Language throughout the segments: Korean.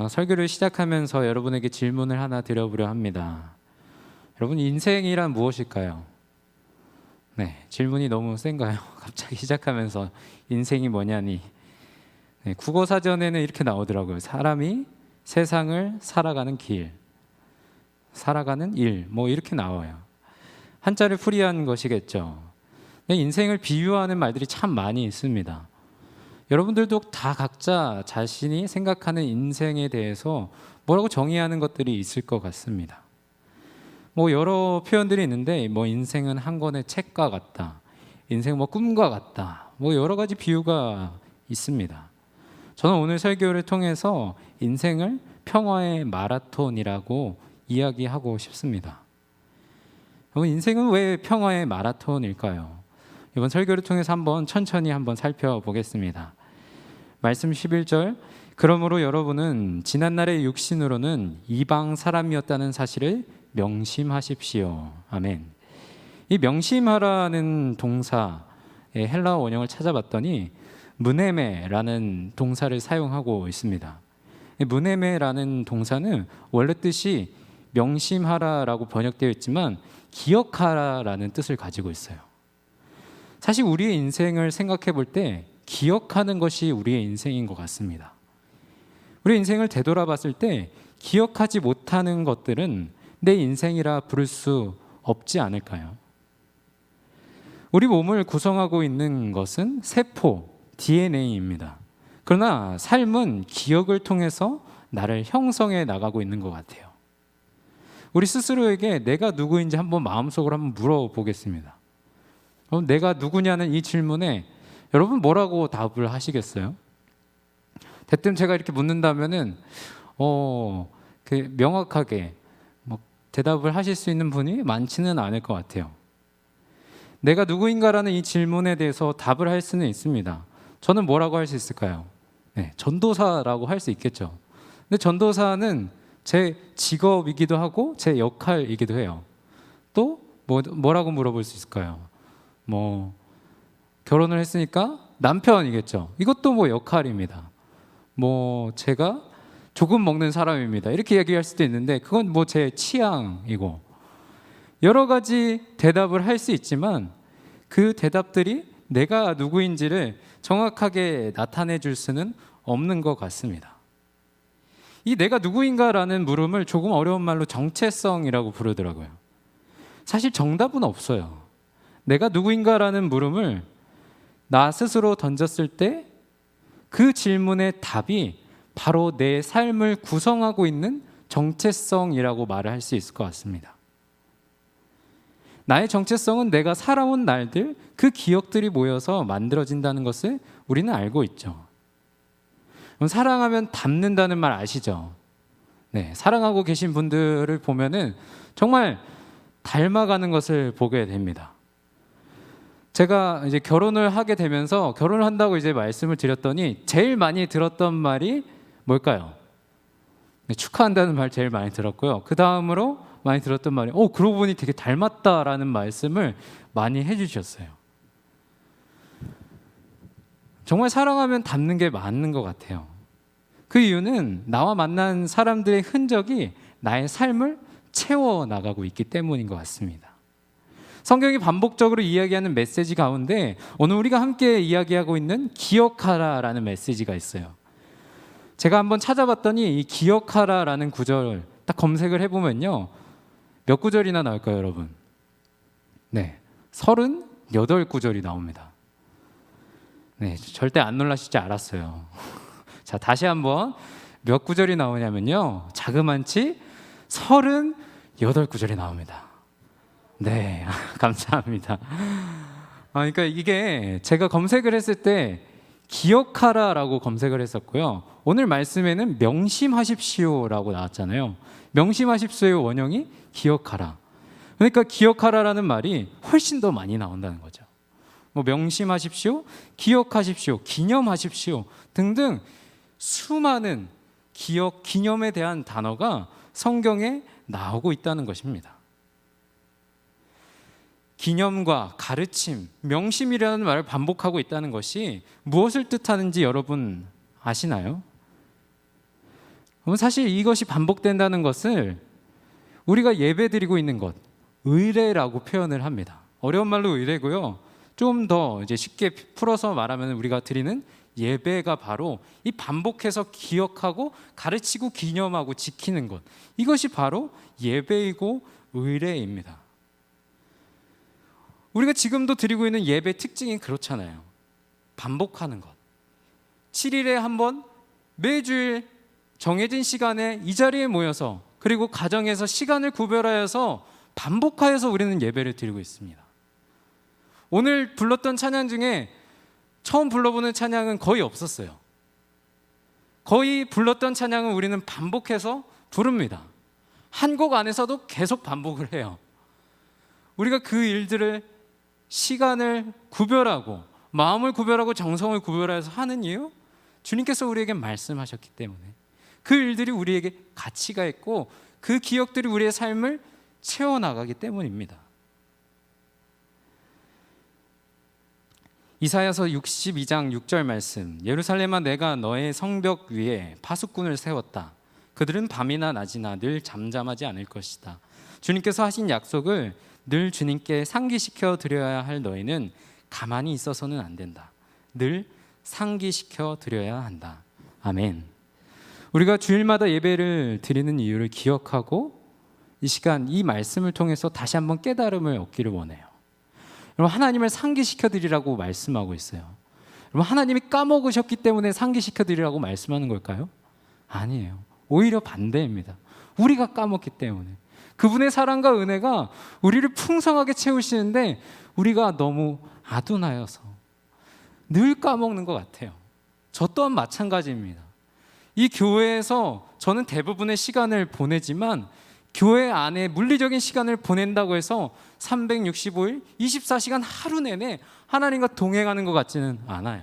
설교를 시작하면서 여러분에게 질문을 하나 드려보려 합니다. 여러분, 인생이란 무엇일까요? 네, 질문이 너무 센가요? 갑자기 시작하면서 인생이 뭐냐니. 네, 국어사전에는 이렇게 나오더라고요. 사람이 세상을 살아가는 길, 살아가는 일, 뭐 이렇게 나와요. 한자를 풀이한 것이겠죠. 네, 인생을 비유하는 말들이 참 많이 있습니다. 여러분들도 다 각자 자신이 생각하는 인생에 대해서 뭐라고 정의하는 것들이 있을 것 같습니다. 뭐 여러 표현들이 있는데, 뭐 인생은 한 권의 책과 같다, 인생 뭐 꿈과 같다, 뭐 여러 가지 비유가 있습니다. 저는 오늘 설교를 통해서 인생을 평화의 마라톤이라고 이야기하고 싶습니다. 인생은 왜 평화의 마라톤일까요? 이번 설교를 통해서 천천히 살펴보겠습니다. 말씀 11절, 그러므로 여러분은 지난날의 육신으로는 이방 사람이었다는 사실을 명심하십시오. 아멘. 이 명심하라는 동사의 헬라어 원형을 찾아봤더니 무네메라는 동사를 사용하고 있습니다. 무네메라는 동사는 원래 뜻이 명심하라라고 번역되어 있지만 기억하라라는 뜻을 가지고 있어요. 사실 우리의 인생을 생각해 볼 때 기억하는 것이 우리의 인생인 것 같습니다. 우리 인생을 되돌아봤을 때 기억하지 못하는 것들은 내 인생이라 부를 수 없지 않을까요? 우리 몸을 구성하고 있는 것은 세포, DNA입니다. 그러나 삶은 기억을 통해서 나를 형성해 나가고 있는 것 같아요. 우리 스스로에게 내가 누구인지 마음속으로 물어보겠습니다. 내가 누구냐는 이 질문에 여러분 뭐라고 답을 하시겠어요? 대뜸 제가 이렇게 묻는다면은 명확하게 대답을 하실 수 있는 분이 많지는 않을 것 같아요. 내가 누구인가라는 이 질문에 대해서 답을 할 수는 있습니다. 저는 뭐라고 할 수 있을까요? 네, 전도사라고 할 수 있겠죠. 근데 전도사는 제 직업이기도 하고 제 역할이기도 해요. 또 뭐라고 물어볼 수 있을까요? 결혼을 했으니까 남편이겠죠. 이것도 역할입니다. 제가 조금 먹는 사람입니다, 이렇게 얘기할 수도 있는데 그건 제 취향이고, 여러 가지 대답을 할 수 있지만 그 대답들이 내가 누구인지를 정확하게 나타내 줄 수는 없는 것 같습니다. 이 내가 누구인가라는 물음을 조금 어려운 말로 정체성이라고 부르더라고요. 사실 정답은 없어요. 내가 누구인가라는 물음을 나 스스로 던졌을 때 그 질문의 답이 바로 내 삶을 구성하고 있는 정체성이라고 말을 할 수 있을 것 같습니다. 나의 정체성은 내가 살아온 날들, 그 기억들이 모여서 만들어진다는 것을 우리는 알고 있죠. 사랑하면 닮는다는 말 아시죠? 네, 사랑하고 계신 분들을 보면은 정말 닮아가는 것을 보게 됩니다. 제가 이제 결혼을 하게 되면서 결혼을 한다고 이제 말씀을 드렸더니 제일 많이 들었던 말이 뭘까요? 네, 축하한다는 말 제일 많이 들었고요. 그 다음으로 많이 들었던 말이 그러고 보니 되게 닮았다라는 말씀을 많이 해주셨어요. 정말 사랑하면 닮는 게 맞는 것 같아요. 그 이유는 나와 만난 사람들의 흔적이 나의 삶을 채워나가고 있기 때문인 것 같습니다. 성경이 반복적으로 이야기하는 메시지 가운데 오늘 우리가 함께 이야기하고 있는 기억하라라는 메시지가 있어요. 제가 한번 찾아봤더니 이 기억하라라는 구절 딱 검색을 해보면요, 몇 구절이나 나올까요, 여러분? 네, 38구절이 나옵니다. 네, 절대 안 놀라시지 알았어요. 자, 다시 한번 몇 구절이 나오냐면요, 자그만치 38구절이 나옵니다. 네, 감사합니다. 그러니까 이게 제가 검색을 했을 때 기억하라라고 검색을 했었고요, 오늘 말씀에는 명심하십시오라고 나왔잖아요. 명심하십시오의 원형이 기억하라. 그러니까 기억하라라는 말이 훨씬 더 많이 나온다는 거죠. 명심하십시오, 기억하십시오, 기념하십시오 등등 수많은 기억, 기념에 대한 단어가 성경에 나오고 있다는 것입니다. 기념과 가르침, 명심이라는 말을 반복하고 있다는 것이 무엇을 뜻하는지 여러분 아시나요? 그럼 사실 이것이 반복된다는 것을 우리가 예배드리고 있는 것, 의례라고 표현을 합니다. 어려운 말로 의례고요. 좀 더 이제 쉽게 풀어서 말하면 우리가 드리는 예배가 바로 이 반복해서 기억하고 가르치고 기념하고 지키는 것, 이것이 바로 예배이고 의례입니다. 우리가 지금도 드리고 있는 예배 특징이 그렇잖아요. 반복하는 것. 7일에 한 번 매주일 정해진 시간에 이 자리에 모여서, 그리고 가정에서 시간을 구별하여서 반복하여서 우리는 예배를 드리고 있습니다. 오늘 불렀던 찬양 중에 처음 불러보는 찬양은 거의 없었어요. 거의 불렀던 찬양은 우리는 반복해서 부릅니다. 한 곡 안에서도 계속 반복을 해요. 우리가 그 일들을 시간을 구별하고 마음을 구별하고 정성을 구별해서 하는 이유, 주님께서 우리에게 말씀하셨기 때문에, 그 일들이 우리에게 가치가 있고 그 기억들이 우리의 삶을 채워나가기 때문입니다. 이사야서 62장 6절 말씀, 예루살렘아 내가 너의 성벽 위에 파수꾼을 세웠다. 그들은 밤이나 낮이나 늘 잠잠하지 않을 것이다. 주님께서 하신 약속을 늘 주님께 상기시켜 드려야 할 너희는 가만히 있어서는 안 된다. 늘 상기시켜 드려야 한다. 아멘. 우리가 주일마다 예배를 드리는 이유를 기억하고 이 시간 이 말씀을 통해서 다시 한번 깨달음을 얻기를 원해요. 여러분, 하나님을 상기시켜 드리라고 말씀하고 있어요. 여러분, 하나님이 까먹으셨기 때문에 상기시켜 드리라고 말씀하는 걸까요? 아니에요. 오히려 반대입니다. 우리가 까먹기 때문에. 그분의 사랑과 은혜가 우리를 풍성하게 채우시는데 우리가 너무 아둔하여서 늘 까먹는 것 같아요. 저 또한 마찬가지입니다. 이 교회에서 저는 대부분의 시간을 보내지만 교회 안에 물리적인 시간을 보낸다고 해서 365일 24시간 하루 내내 하나님과 동행하는 것 같지는 않아요.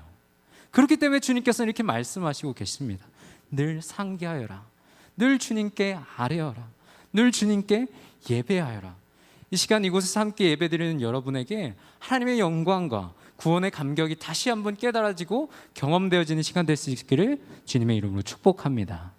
그렇기 때문에 주님께서는 이렇게 말씀하시고 계십니다. 늘 상기하여라. 늘 주님께 아뢰어라. 늘 주님께 예배하여라. 이 시간 이곳에서 함께 예배드리는 여러분에게 하나님의 영광과 구원의 감격이 다시 한번 깨달아지고 경험되어지는 시간 될 수 있기를 주님의 이름으로 축복합니다.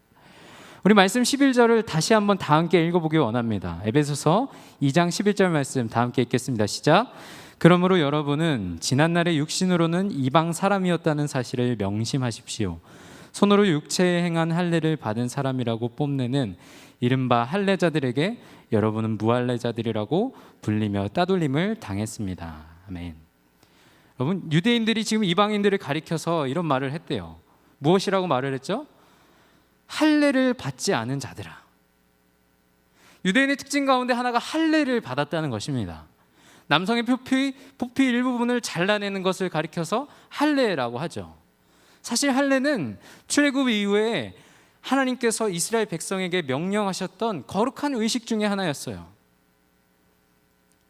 우리 말씀 11절을 다시 한번 다 함께 읽어보기 원합니다. 에베소서 2장 11절 말씀 다 함께 읽겠습니다. 시작. 그러므로 여러분은 지난날의 육신으로는 이방 사람이었다는 사실을 명심하십시오. 손으로 육체에 행한 할례를 받은 사람이라고 뽐내는 이른바 할례자들에게 여러분은 무할례자들이라고 불리며 따돌림을 당했습니다. 아멘. 여러분, 유대인들이 지금 이방인들을 가리켜서 이런 말을 했대요. 무엇이라고 말을 했죠? 할례를 받지 않은 자들아. 유대인의 특징 가운데 하나가 할례를 받았다는 것입니다. 남성의 포피 일부분을 잘라내는 것을 가리켜서 할례라고 하죠. 사실 할례는 출애굽 이후에 하나님께서 이스라엘 백성에게 명령하셨던 거룩한 의식 중에 하나였어요.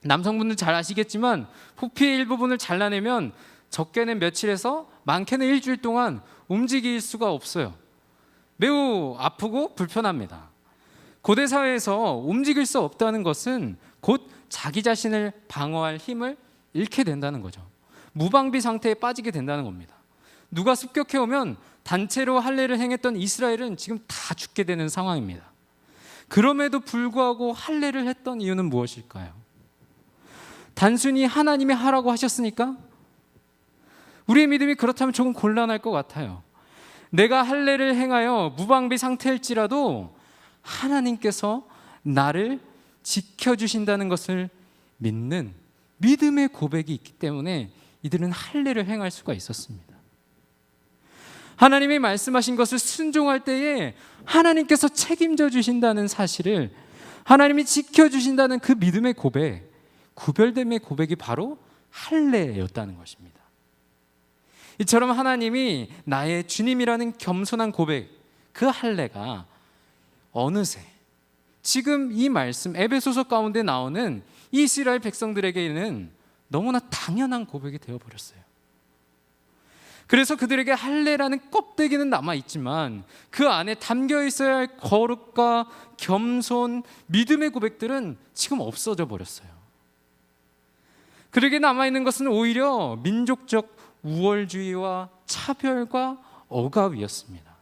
남성분들 잘 아시겠지만 포피의 일부분을 잘라내면 적게는 며칠에서 많게는 일주일 동안 움직일 수가 없어요. 매우 아프고 불편합니다. 고대 사회에서 움직일 수 없다는 것은 곧 자기 자신을 방어할 힘을 잃게 된다는 거죠. 무방비 상태에 빠지게 된다는 겁니다. 누가 습격해오면 단체로 할례를 행했던 이스라엘은 지금 다 죽게 되는 상황입니다. 그럼에도 불구하고 할례를 했던 이유는 무엇일까요? 단순히 하나님이 하라고 하셨으니까? 우리의 믿음이 그렇다면 조금 곤란할 것 같아요. 내가 할례를 행하여 무방비 상태일지라도 하나님께서 나를 지켜주신다는 것을 믿는 믿음의 고백이 있기 때문에 이들은 할례를 행할 수가 있었습니다. 하나님이 말씀하신 것을 순종할 때에 하나님께서 책임져 주신다는 사실을, 하나님이 지켜주신다는 그 믿음의 고백, 구별됨의 고백이 바로 할례였다는 것입니다. 이처럼 하나님이 나의 주님이라는 겸손한 고백, 그 할례가 어느새 지금 이 말씀 에베소서 가운데 나오는 이스라엘 백성들에게는 너무나 당연한 고백이 되어버렸어요. 그래서 그들에게 할례라는 껍데기는 남아있지만 그 안에 담겨 있어야 할 거룩과 겸손, 믿음의 고백들은 지금 없어져 버렸어요. 그들에게 남아있는 것은 오히려 민족적 우월주의와 차별과 억압이었습니다.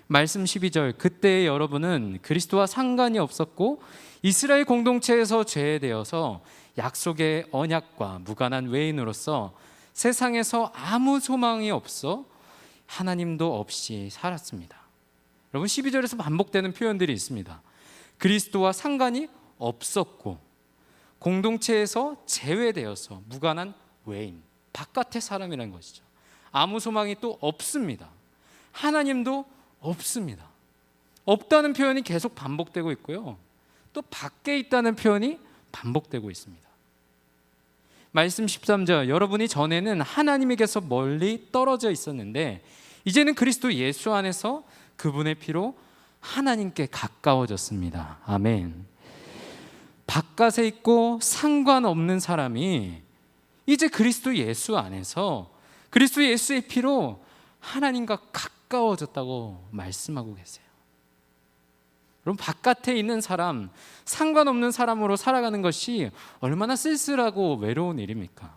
말씀 12절, 그때 여러분은 그리스도와 상관이 없었고 이스라엘 공동체에서 제외되어서 약속의 언약과 무관한 외인으로서 세상에서 아무 소망이 없어 하나님도 없이 살았습니다. 여러분, 12절에서 반복되는 표현들이 있습니다. 그리스도와 상관이 없었고 공동체에서 제외되어서 무관한 외인, 바깥의 사람이라는 것이죠. 아무 소망이 또 없습니다. 하나님도 없습니다. 없다는 표현이 계속 반복되고 있고요, 또 밖에 있다는 표현이 반복되고 있습니다. 말씀 13절, 여러분이 전에는 하나님에게서 멀리 떨어져 있었는데 이제는 그리스도 예수 안에서 그분의 피로 하나님께 가까워졌습니다. 아멘. 바깥에 있고 상관없는 사람이 이제 그리스도 예수 안에서 그리스도 예수의 피로 하나님과 가까워졌다고 말씀하고 계세요. 여러분, 바깥에 있는 사람, 상관없는 사람으로 살아가는 것이 얼마나 쓸쓸하고 외로운 일입니까?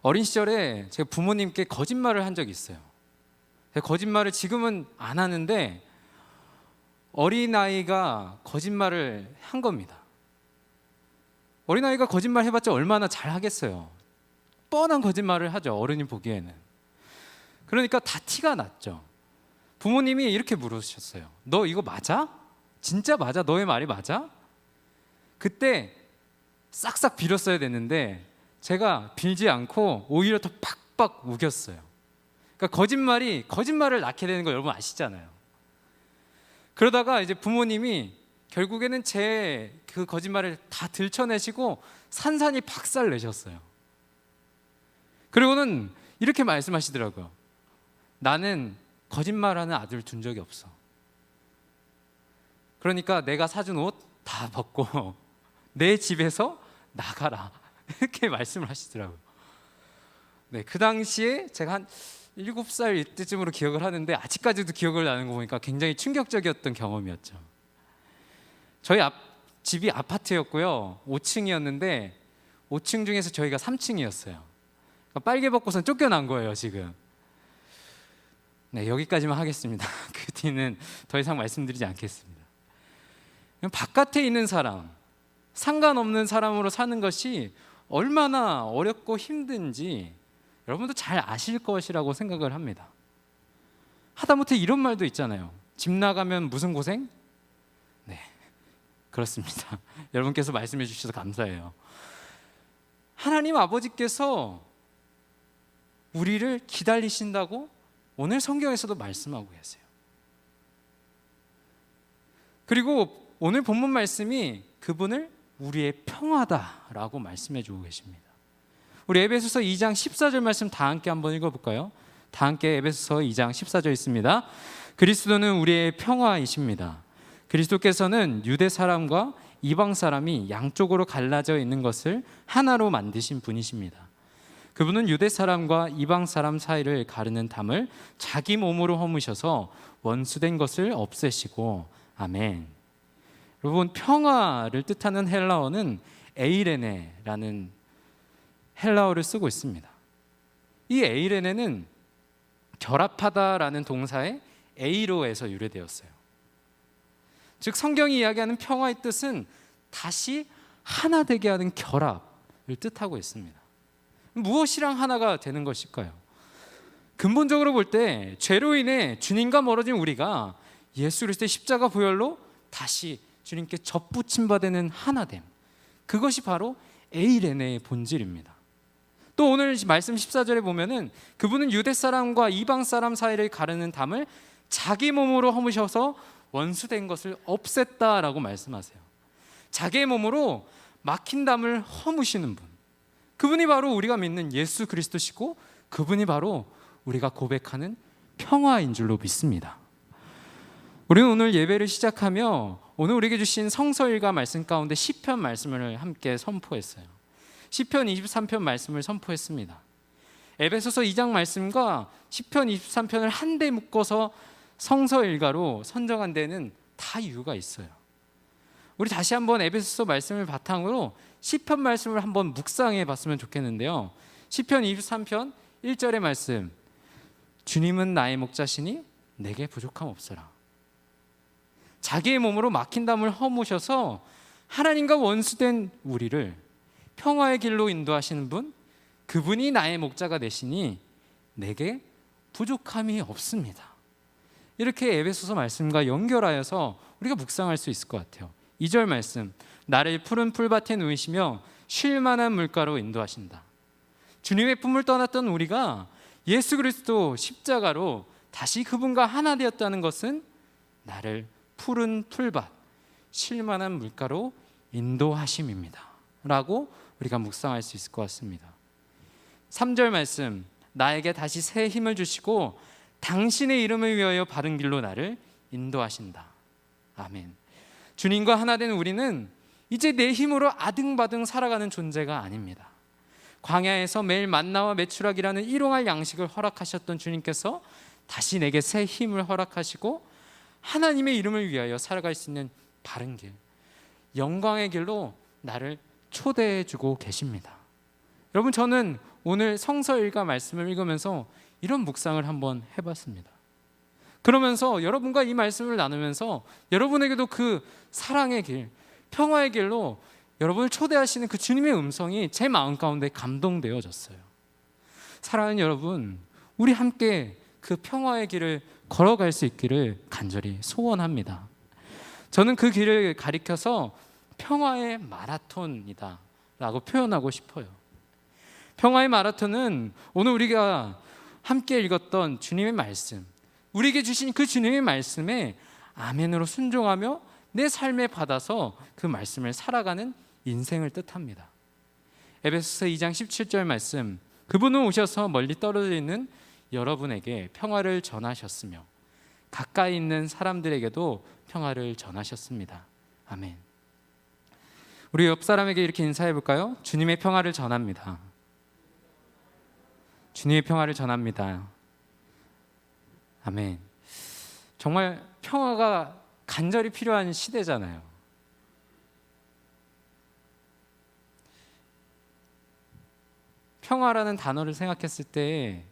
어린 시절에 제가 부모님께 거짓말을 한 적이 있어요. 거짓말을 지금은 안 하는데 어린아이가 거짓말을 한 겁니다. 어린아이가 거짓말 해봤자 얼마나 잘 하겠어요. 뻔한 거짓말을 하죠, 어른이 보기에는. 그러니까 다 티가 났죠. 부모님이 이렇게 물으셨어요. 너 이거 맞아? 진짜 맞아? 너의 말이 맞아? 그때 싹싹 빌었어야 됐는데 제가 빌지 않고 오히려 더 팍팍 우겼어요. 그러니까 거짓말을 낳게 되는 거 여러분 아시잖아요. 그러다가 이제 부모님이 결국에는 제 그 거짓말을 다 들춰내시고 산산이 박살 내셨어요. 그리고는 이렇게 말씀하시더라고요. 나는 거짓말하는 아들 둔 적이 없어. 그러니까 내가 사준 옷 다 벗고 내 집에서 나가라, 이렇게 말씀을 하시더라고요. 네, 그 당시에 제가 한 7살 이때쯤으로 기억을 하는데 아직까지도 기억을 나는 거 보니까 굉장히 충격적이었던 경험이었죠. 저희 집이 아파트였고요, 5층이었는데 5층 중에서 저희가 3층이었어요. 그러니까 빨개벗고선 쫓겨난 거예요 지금. 네, 여기까지만 하겠습니다. 그 뒤는 더 이상 말씀드리지 않겠습니다. 바깥에 있는 사람, 상관없는 사람으로 사는 것이 얼마나 어렵고 힘든지 여러분도 잘 아실 것이라고 생각을 합니다. 하다못해 이런 말도 있잖아요. 집 나가면 무슨 고생? 네, 그렇습니다. 여러분께서 말씀해 주셔서 감사해요. 하나님 아버지께서 우리를 기다리신다고 오늘 성경에서도 말씀하고 계세요. 그리고 오늘 본문 말씀이 그분을 우리의 평화다라고 말씀해 주고 계십니다. 우리 에베소서 2장 14절 말씀 다 함께 한번 읽어볼까요? 다 함께 에베소서 2장 14절 있습니다. 그리스도는 우리의 평화이십니다. 그리스도께서는 유대 사람과 이방 사람이 양쪽으로 갈라져 있는 것을 하나로 만드신 분이십니다. 그분은 유대 사람과 이방 사람 사이를 가르는 담을 자기 몸으로 허무셔서 원수된 것을 없애시고, 아멘. 여러분, 평화를 뜻하는 헬라어는 에이레네라는 헬라어를 쓰고 있습니다. 이 에이레네는 결합하다라는 동사의 에이로에서 유래되었어요. 즉 성경이 이야기하는 평화의 뜻은 다시 하나 되게 하는 결합을 뜻하고 있습니다. 무엇이랑 하나가 되는 것일까요? 근본적으로 볼 때 죄로 인해 주님과 멀어진 우리가 예수 그리스도의 십자가 부활로 다시 주님께 접붙임 받는 하나됨, 그것이 바로 에이레네의 본질입니다. 또 오늘 말씀 14절에 보면은 그분은 유대 사람과 이방 사람 사이를 가르는 담을 자기 몸으로 허무셔서 원수된 것을 없앴다라고 말씀하세요. 자기의 몸으로 막힌 담을 허무시는 분, 그분이 바로 우리가 믿는 예수 그리스도시고 그분이 바로 우리가 고백하는 평화인 줄로 믿습니다. 우리는 오늘 예배를 시작하며 오늘 우리에게 주신 성서일과 말씀 가운데 시편 말씀을 함께 선포했어요. 시편 23편 말씀을 선포했습니다. 에베소서 2장 말씀과 시편 23편을 한데 묶어서 성서일가로 선정한 데는 다 이유가 있어요. 우리 다시 한번 에베소서 말씀을 바탕으로 시편 말씀을 한번 묵상해 봤으면 좋겠는데요. 시편 23편 1절의 말씀, 주님은 나의 목자시니 내게 부족함 없어라. 자기의 몸으로 막힌 담을 허무셔서 하나님과 원수된 우리를 평화의 길로 인도하시는 분, 그분이 나의 목자가 되시니 내게 부족함이 없습니다. 이렇게 에베소서 말씀과 연결하여서 우리가 묵상할 수 있을 것 같아요. 2절 말씀, 나를 푸른 풀밭에 누이시며 쉴 만한 물가로 인도하신다. 주님의 품을 떠났던 우리가 예수 그리스도 십자가로 다시 그분과 하나 되었다는 것은 나를 푸른 풀밭, 쉴 만한 물가로 인도하심입니다 라고 우리가 묵상할 수 있을 것 같습니다. 3절 말씀, 나에게 다시 새 힘을 주시고 당신의 이름을 위하여 바른 길로 나를 인도하신다. 아멘. 주님과 하나 된 우리는 이제 내 힘으로 아등바등 살아가는 존재가 아닙니다. 광야에서 매일 만나와 메추라기라는 일용할 양식을 허락하셨던 주님께서 다시 내게 새 힘을 허락하시고 하나님의 이름을 위하여 살아갈 수 있는 바른 길, 영광의 길로 나를 초대해 주고 계십니다. 여러분, 저는 오늘 성서 일과 말씀을 읽으면서 이런 묵상을 한번 해봤습니다. 그러면서 여러분과 이 말씀을 나누면서 여러분에게도 그 사랑의 길, 평화의 길로 여러분을 초대하시는 그 주님의 음성이 제 마음 가운데 감동되어졌어요. 사랑하는 여러분, 우리 함께 그 평화의 길을 걸어갈 수 있기를 간절히 소원합니다. 저는 그 길을 가리켜서 평화의 마라톤이다 라고 표현하고 싶어요. 평화의 마라톤은 오늘 우리가 함께 읽었던 주님의 말씀, 우리에게 주신 그 주님의 말씀에 아멘으로 순종하며 내 삶에 받아서 그 말씀을 살아가는 인생을 뜻합니다. 에베소서 2장 17절 말씀, 그분은 오셔서 멀리 떨어져 있는 여러분에게 평화를 전하셨으며 가까이 있는 사람들에게도 평화를 전하셨습니다. 아멘. 우리 옆 사람에게 이렇게 인사해 볼까요? 주님의 평화를 전합니다. 주님의 평화를 전합니다. 아멘. 정말 평화가 간절히 필요한 시대잖아요. 평화라는 단어를 생각했을 때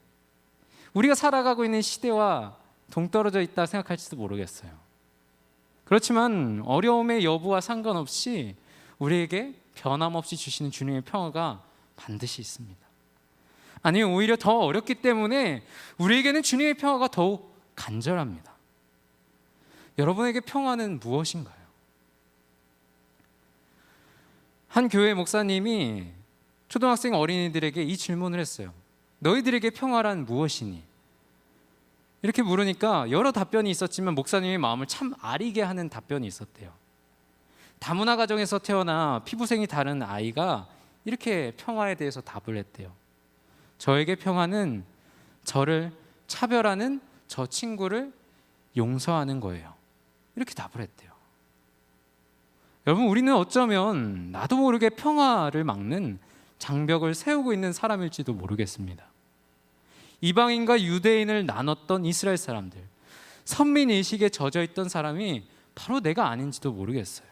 우리가 살아가고 있는 시대와 동떨어져 있다 생각할지도 모르겠어요. 그렇지만 어려움의 여부와 상관없이 우리에게 변함없이 주시는 주님의 평화가 반드시 있습니다. 아니면 오히려 더 어렵기 때문에 우리에게는 주님의 평화가 더욱 간절합니다. 여러분에게 평화는 무엇인가요? 한 교회 목사님이 초등학생 어린이들에게 이 질문을 했어요. 너희들에게 평화란 무엇이니? 이렇게 물으니까 여러 답변이 있었지만 목사님의 마음을 참 아리게 하는 답변이 있었대요. 다문화 가정에서 태어나 피부색이 다른 아이가 이렇게 평화에 대해서 답을 했대요. 저에게 평화는 저를 차별하는 저 친구를 용서하는 거예요. 이렇게 답을 했대요. 여러분, 우리는 어쩌면 나도 모르게 평화를 막는 장벽을 세우고 있는 사람일지도 모르겠습니다. 이방인과 유대인을 나눴던 이스라엘 사람들, 선민의식에 젖어있던 사람이 바로 내가 아닌지도 모르겠어요.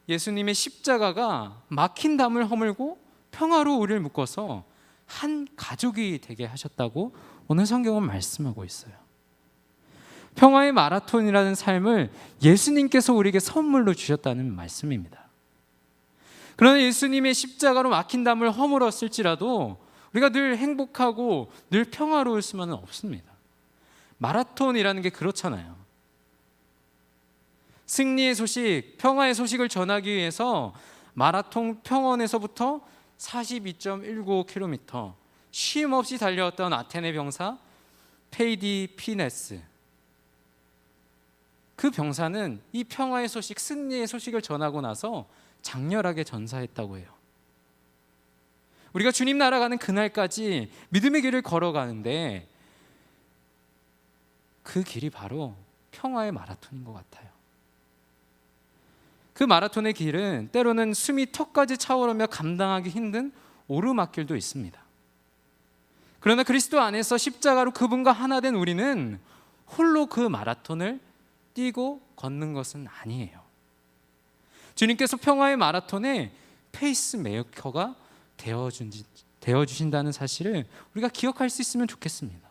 예수님의 십자가가 막힌 담을 허물고 평화로 우리를 묶어서 한 가족이 되게 하셨다고 오늘 성경은 말씀하고 있어요. 평화의 마라톤이라는 삶을 예수님께서 우리에게 선물로 주셨다는 말씀입니다. 그러나 예수님의 십자가로 막힌 담을 허물었을지라도 우리가 늘 행복하고 늘 평화로울 수만은 없습니다. 마라톤이라는 게 그렇잖아요. 승리의 소식, 평화의 소식을 전하기 위해서 마라톤 평원에서부터 42.195km 쉼 없이 달려왔던 아테네 병사 페이디피네스, 그 병사는 이 평화의 소식, 승리의 소식을 전하고 나서 장렬하게 전사했다고 해요. 우리가 주님 나라 가는 그날까지 믿음의 길을 걸어가는데 그 길이 바로 평화의 마라톤인 것 같아요. 그 마라톤의 길은 때로는 숨이 턱까지 차오르며 감당하기 힘든 오르막길도 있습니다. 그러나 그리스도 안에서 십자가로 그분과 하나 된 우리는 홀로 그 마라톤을 뛰고 걷는 것은 아니에요. 주님께서 평화의 마라톤에 페이스메이커가 되어주신다는 사실을 우리가 기억할 수 있으면 좋겠습니다.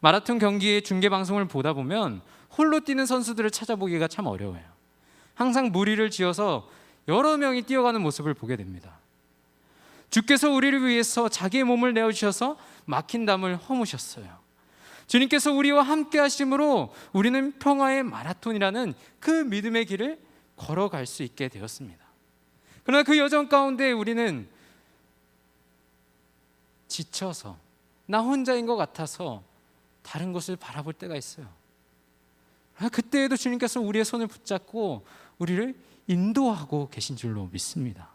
마라톤 경기의 중계 방송을 보다 보면 홀로 뛰는 선수들을 찾아보기가 참 어려워요. 항상 무리를 지어서 여러 명이 뛰어가는 모습을 보게 됩니다. 주께서 우리를 위해서 자기의 몸을 내어주셔서 막힌 담을 허무셨어요. 주님께서 우리와 함께 하심으로 우리는 평화의 마라톤이라는 그 믿음의 길을 걸어갈 수 있게 되었습니다. 그러나 그 여정 가운데 우리는 지쳐서 나 혼자인 것 같아서 다른 곳을 바라볼 때가 있어요. 그때에도 주님께서 우리의 손을 붙잡고 우리를 인도하고 계신 줄로 믿습니다.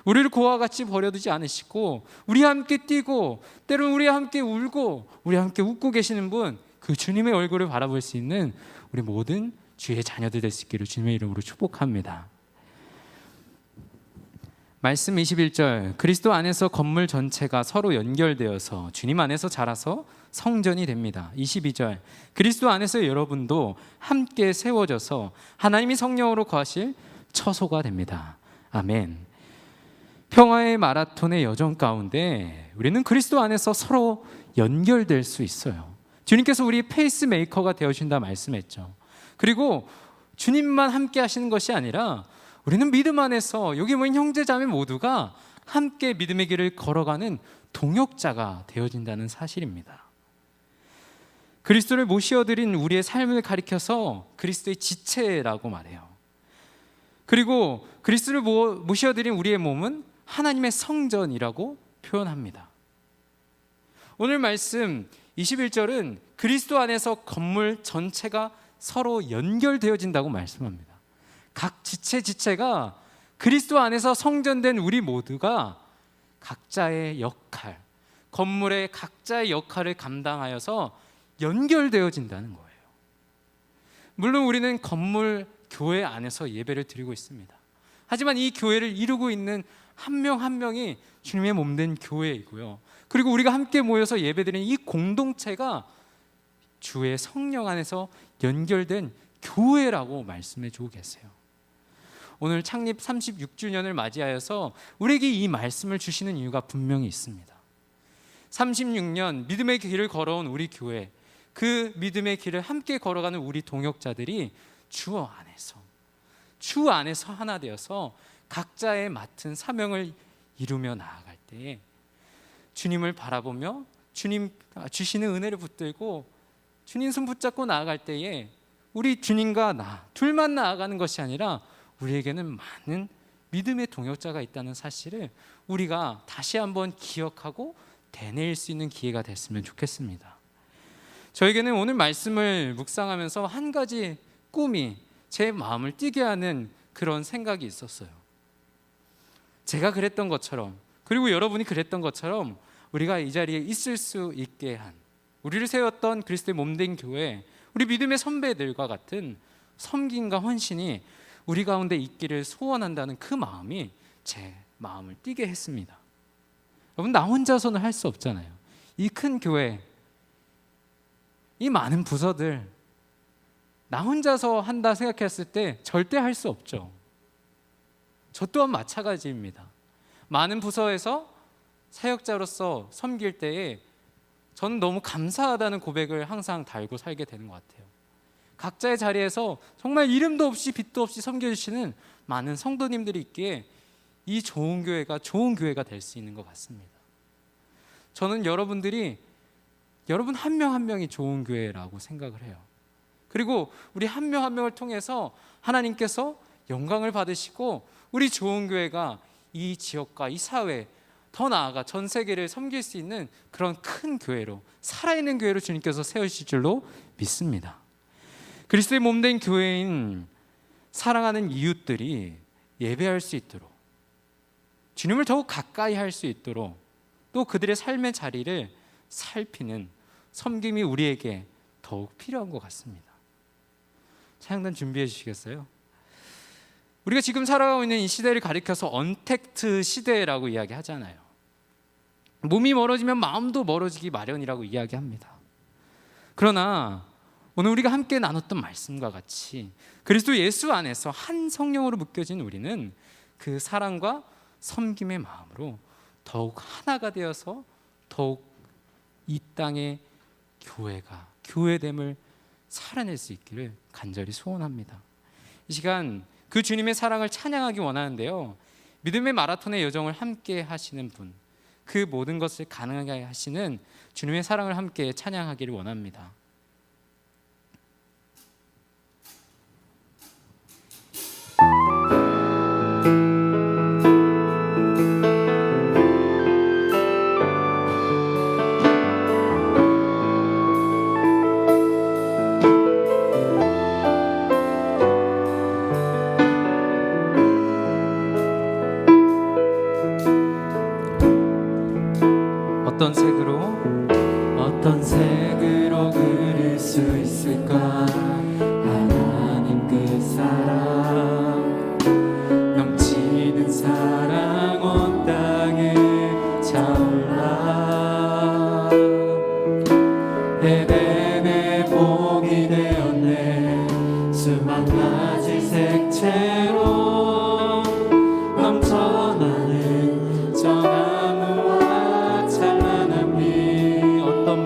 우리를 고와 같이 버려두지 않으시고 우리와 함께 뛰고 때로는 우리와 함께 울고 우리와 함께 웃고 계시는 분, 그 주님의 얼굴을 바라볼 수 있는 우리 모든 주의 자녀들 될 수 있기를 주님의 이름으로 축복합니다. 말씀 21절, 그리스도 안에서 건물 전체가 서로 연결되어서 주님 안에서 자라서 성전이 됩니다. 22절, 그리스도 안에서 여러분도 함께 세워져서 하나님이 성령으로 거하실 처소가 됩니다. 아멘. 평화의 마라톤의 여정 가운데 우리는 그리스도 안에서 서로 연결될 수 있어요. 주님께서 우리 페이스메이커가 되어주신다 말씀했죠. 그리고 주님만 함께 하시는 것이 아니라 우리는 믿음 안에서 여기 모인 형제자매 모두가 함께 믿음의 길을 걸어가는 동역자가 되어진다는 사실입니다. 그리스도를 모시어드린 우리의 삶을 가리켜서 그리스도의 지체라고 말해요. 그리고 그리스도를 모시어드린 우리의 몸은 하나님의 성전이라고 표현합니다. 오늘 말씀 21절은 그리스도 안에서 건물 전체가 서로 연결되어진다고 말씀합니다. 각 지체가 그리스도 안에서 성전된 우리 모두가 각자의 역할, 건물의 각자의 역할을 감당하여서 연결되어진다는 거예요. 물론 우리는 건물 교회 안에서 예배를 드리고 있습니다. 하지만 이 교회를 이루고 있는 한 명 한 명이 주님의 몸된 교회이고요. 그리고 우리가 함께 모여서 예배드리는 이 공동체가 주의 성령 안에서 연결된 교회라고 말씀해 주고 계세요. 오늘 창립 36주년을 맞이하여서 우리에게 이 말씀을 주시는 이유가 분명히 있습니다. 36년 믿음의 길을 걸어온 우리 교회, 그 믿음의 길을 함께 걸어가는 우리 동역자들이 주 안에서 하나 되어서 각자의 맡은 사명을 이루며 나아갈 때에 주님을 바라보며 주님 주시는 은혜를 붙들고 주님 손 붙잡고 나아갈 때에 우리 주님과 나 둘만 나아가는 것이 아니라 우리에게는 많은 믿음의 동역자가 있다는 사실을 우리가 다시 한번 기억하고 되뇌일 수 있는 기회가 됐으면 좋겠습니다. 저에게는 오늘 말씀을 묵상하면서 한 가지 꿈이 제 마음을 뛰게 하는 그런 생각이 있었어요. 제가 그랬던 것처럼, 그리고 여러분이 그랬던 것처럼 우리가 이 자리에 있을 수 있게 한, 우리를 세웠던 그리스도의 몸된 교회, 우리 믿음의 선배들과 같은 섬김과 헌신이 우리 가운데 있기를 소원한다는 그 마음이 제 마음을 뛰게 했습니다. 여러분, 나 혼자서는 할 수 없잖아요. 이 큰 교회, 이 많은 부서들, 나 혼자서 한다 생각했을 때 절대 할 수 없죠. 저 또한 마찬가지입니다. 많은 부서에서 사역자로서 섬길 때에 저는 너무 감사하다는 고백을 항상 달고 살게 되는 것 같아요. 각자의 자리에서 정말 이름도 없이 빛도 없이 섬겨주시는 많은 성도님들이 있기에 이 좋은 교회가 좋은 교회가 될 수 있는 것 같습니다. 저는 여러분 한 명 한 명이 좋은 교회라고 생각을 해요. 그리고 우리 한 명 한 명을 통해서 하나님께서 영광을 받으시고 우리 좋은 교회가 이 지역과 이 사회, 더 나아가 전 세계를 섬길 수 있는 그런 큰 교회로, 살아있는 교회로 주님께서 세우실 줄로 믿습니다. 그리스도의 몸된 교회인 사랑하는 이웃들이 예배할 수 있도록, 주님을 더욱 가까이 할 수 있도록, 또 그들의 삶의 자리를 살피는 섬김이 우리에게 더욱 필요한 것 같습니다. 찬양단 준비해 주시겠어요? 우리가 지금 살아가고 있는 이 시대를 가리켜서 언택트 시대라고 이야기하잖아요. 몸이 멀어지면 마음도 멀어지기 마련이라고 이야기합니다. 그러나 오늘 우리가 함께 나눴던 말씀과 같이 그리스도 예수 안에서 한 성령으로 묶여진 우리는 그 사랑과 섬김의 마음으로 더욱 하나가 되어서 더욱 이 땅에 교회가 교회됨을 살아낼 수 있기를 간절히 소원합니다. 이 시간 그 주님의 사랑을 찬양하기 원하는데요, 믿음의 마라톤의 여정을 함께 하시는 분, 그 모든 것을 가능하게 하시는 주님의 사랑을 함께 찬양하기를 원합니다. 어떤 색으로 그릴 수 있을까? 하나님 그 사랑, 넘치는 사랑 온 땅에 차올라. 에덴의 복이 되었네. 수만 가지 색채로 넘쳐나는 전나무와 찬란한 빛. 어떤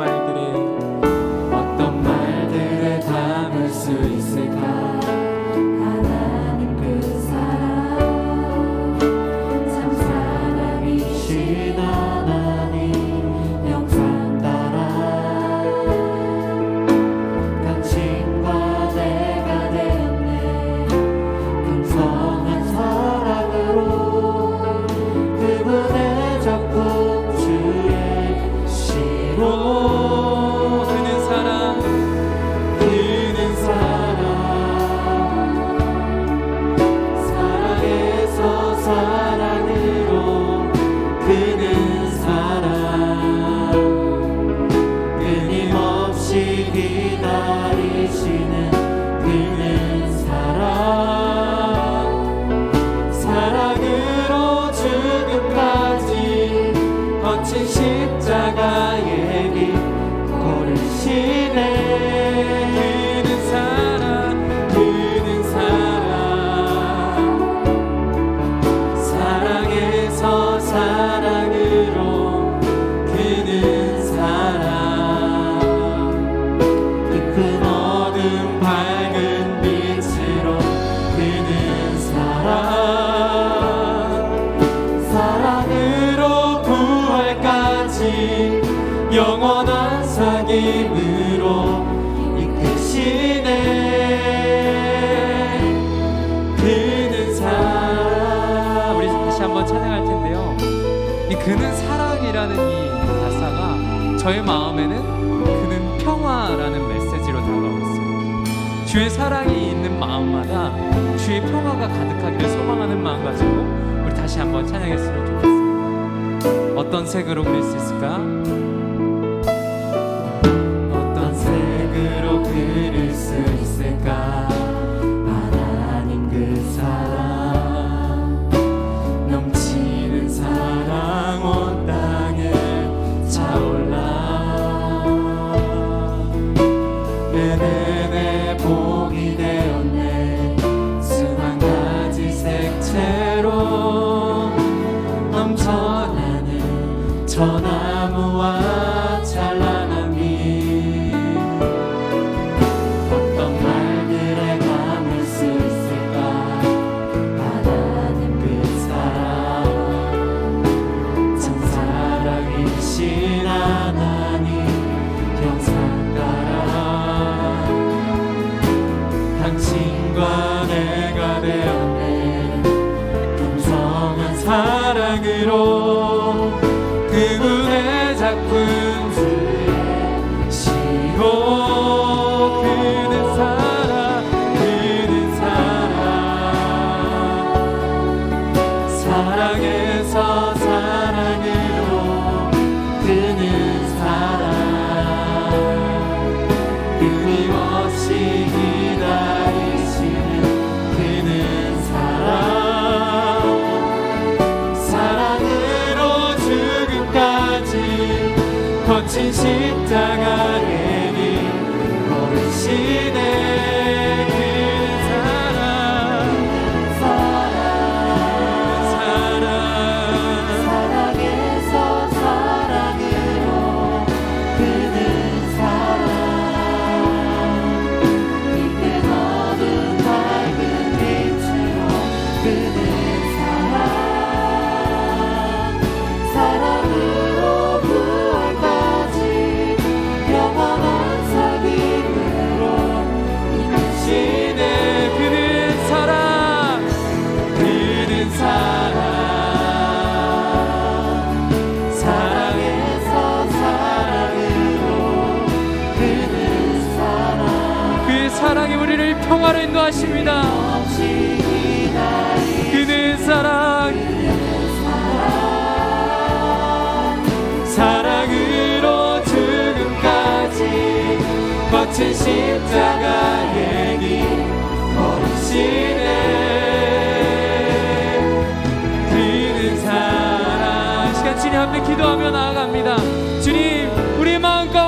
말들에 담을 수 있을까? 하나님 그 사랑, 참 사랑이신 하나님 영상 따라 당신과 내가 되었네. 풍성한 사랑으로 그분의 작품 주의 시로 그는 사랑 사랑에서 사랑으로 그는 사랑 끊임없이 기다리시는 그는 사랑으로 죽음까지 거친 십자가의 길 걸으시네. 그는 사랑 사랑에서 사랑으로 그는 사랑 깊은 어둠 밝은 빛으로 그는 사랑으로 부활까지 영원한 사귐으로 이끄시네. 그는 사랑. 우리 다시 한번 찬양할 텐데요, 이 그는 사랑이라는 이 가사가 저의 마음에는 그는 평화라는 메시지로 다가왔어요. 주의 사랑이 있는 마음마다 주의 평화가 가득하기를 소망하는 마음 가지고 우리 다시 한번 찬양했으면 좋겠습니다. 어떤 색으로 그릴 수 있을까? 어떤 색으로 그릴 수 있을까? 하나님 그 사랑, 넘치는 사랑 온 땅에 차올라. 에덴의 복이 되었네. 수만 가지 색채로 넘쳐나는 전나무와 찬란한 빛. 어떤 말들에 담을 수 있을까? 하나님 그 사랑, 참 사랑이신 하나님 영상 따라 당신과 내가 되었네. 풍성한 사랑으로 그분의 작품 주의 시로 그는 사랑에서 사랑으로 그는 사랑 끊임없이 기다리시는 그는 사랑으로 죽음까지 거친 십자가의 길 걸으시네. 사랑에서 사랑으로 그는 사랑 우리를 평화로 인도하십니다. 그는 사랑으로 죽음까지 거친 십자가의 길 걸으시네. 그는 사랑. 시간 주님 앞에 기도하며 나아갑니다. 주님, 우리 마음과